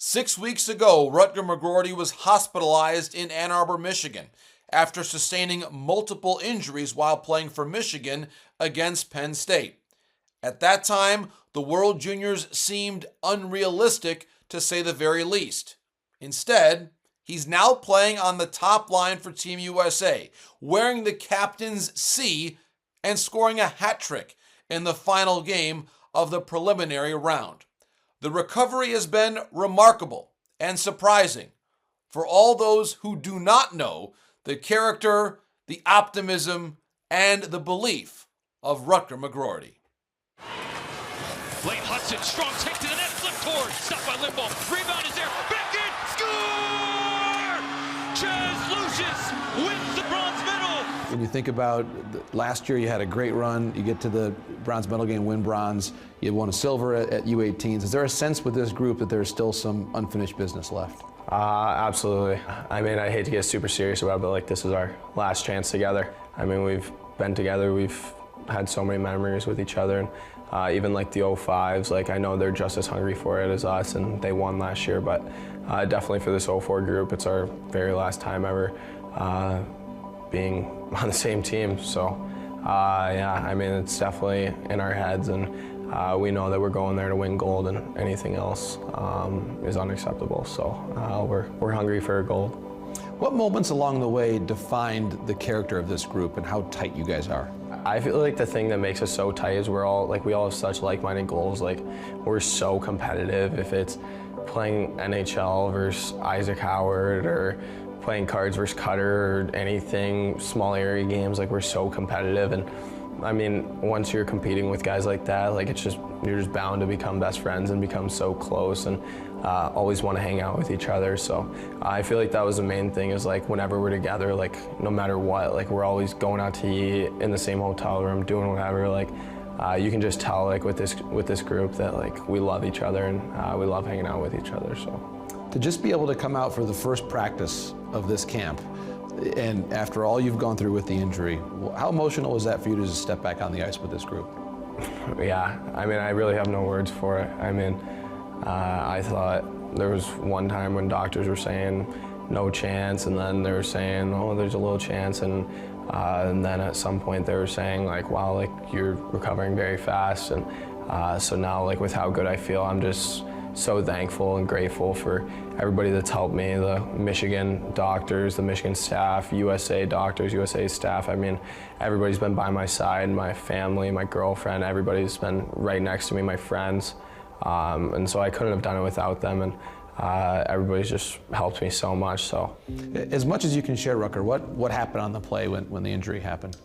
6 weeks ago, Rutger McGroarty was hospitalized in Ann Arbor, Michigan, after sustaining multiple injuries while playing for Michigan against Penn State. At that time, the World Juniors seemed unrealistic, to say the very least. Instead, he's now playing on the top line for Team USA, wearing the captain's C and scoring a hat trick in the final game of the preliminary round. The recovery has been remarkable and surprising for all those who do not know the character, the optimism, and the belief of Rutger McGroarty. Lane Hudson, strong take to the net, flip toward, stopped by Limbaugh, rebound is there, back in, score! Chaz Lucius wins the bronze medal! When you think about last year, you had a great run, you get to the bronze medal game, win bronze, you won a silver at U18s. Is there a sense with this group that there's still some unfinished business left? Absolutely. I mean, I hate to get super serious about it, but like this is our last chance together. I mean, we've been together, we've had so many memories with each other, and even like the 05s, like I know they're just as hungry for it as us, and they won last year, but definitely for this 04 group, it's our very last time ever being on the same team. So yeah, I mean, it's definitely in our heads, and we know that we're going there to win gold, and anything else is unacceptable. So we're hungry for gold. What moments along the way defined the character of this group and how tight you guys are? I feel like the thing that makes us so tight is we all have such like-minded goals. Like, we're so competitive. If it's playing NHL versus Isaac Howard, or playing cards versus Cutter, or anything, small area games, like, we're so competitive. And I mean, once you're competing with guys like that, like, you're just bound to become best friends and become so close, and always want to hang out with each other. So I feel like that was the main thing, is like whenever we're together, like no matter what, like we're always going out to eat in the same hotel room, doing whatever. Like you can just tell, like with this group, that like we love each other, and we love hanging out with each other. So to just be able to come out for the first practice of this camp, and after all you've gone through with the injury, how emotional was that for you to just step back on the ice with this group? Yeah, I mean, I really have no words for it. I mean, I thought there was one time when doctors were saying no chance, and then they were saying, oh, there's a little chance, and then at some point they were saying, like, wow, like, you're recovering very fast. And so now, like, with how good I feel, I'm just so thankful and grateful for everybody that's helped me, the Michigan doctors, the Michigan staff, USA doctors, USA staff. I mean, everybody's been by my side, my family, my girlfriend, everybody's been right next to me, my friends. And so I couldn't have done it without them, and everybody's just helped me so much. So, as much as you can share, Rutger, what happened on the play when the injury happened?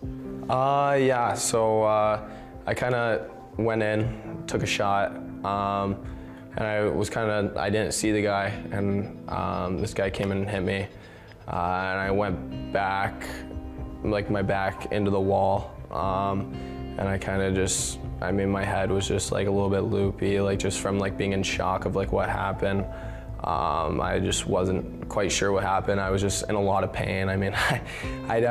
Yeah, so I kind of went in, took a shot, and I didn't see the guy, and this guy came in and hit me, and I went back, like my back into the wall, and I kind of just, I mean, my head was just like a little bit loopy, like just from like being in shock of like what happened. I just wasn't quite sure what happened. I was just in a lot of pain. I mean, I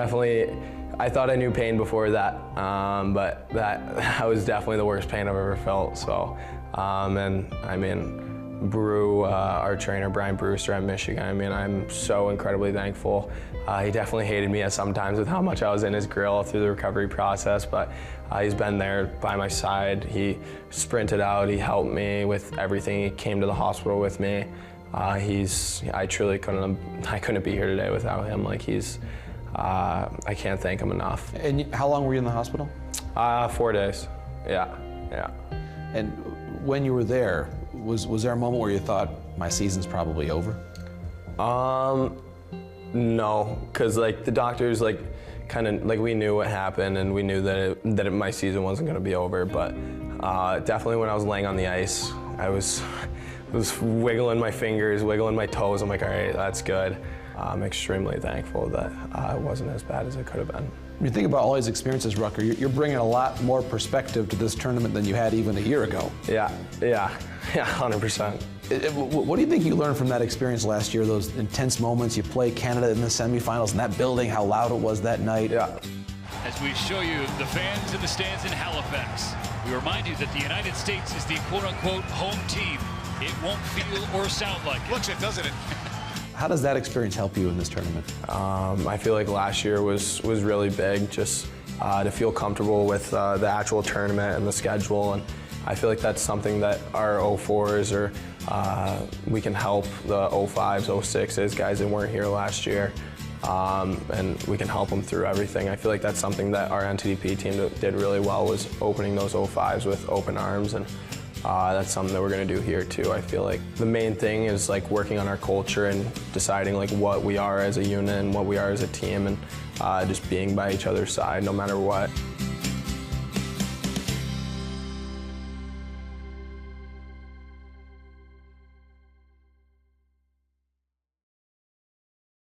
thought I knew pain before that, but that was definitely the worst pain I've ever felt. So, and I mean, Brew, our trainer, Brian Brewster at Michigan, I mean, I'm so incredibly thankful. He definitely hated me at some times with how much I was in his grill through the recovery process, but he's been there by my side. He sprinted out, he helped me with everything. He came to the hospital with me. I truly couldn't be here today without him. Like, I can't thank him enough. And how long were you in the hospital? 4 days, yeah. And when you were there, was there a moment where you thought, my season's probably over? No, because like the doctors, like, kind of, like, we knew what happened, and we knew that my season wasn't going to be over, but definitely when I was laying on the ice, I was wiggling my fingers, wiggling my toes. I'm like, all right, that's good. I'm extremely thankful that it wasn't as bad as it could have been. When you think about all these experiences, Rutger, you're bringing a lot more perspective to this tournament than you had even a year ago. Yeah, 100%. What do you think you learned from that experience last year, those intense moments? You play Canada in the semifinals, and that building, how loud it was that night. Yeah. As we show you the fans in the stands in Halifax, we remind you that the United States is the quote-unquote home team it won't feel or sound like it. Looks it, doesn't it? How does that experience help you in this tournament? I feel like last year was really big, just to feel comfortable with the actual tournament and the schedule. And I feel like that's something that our 04s or we can help the 05s, 06s, guys that weren't here last year. And we can help them through everything. I feel like that's something that our NTDP team did really well, was opening those 05s with open arms, and that's something that we're going to do here too. I feel like the main thing is like working on our culture and deciding like what we are as a unit and what we are as a team, and just being by each other's side no matter what.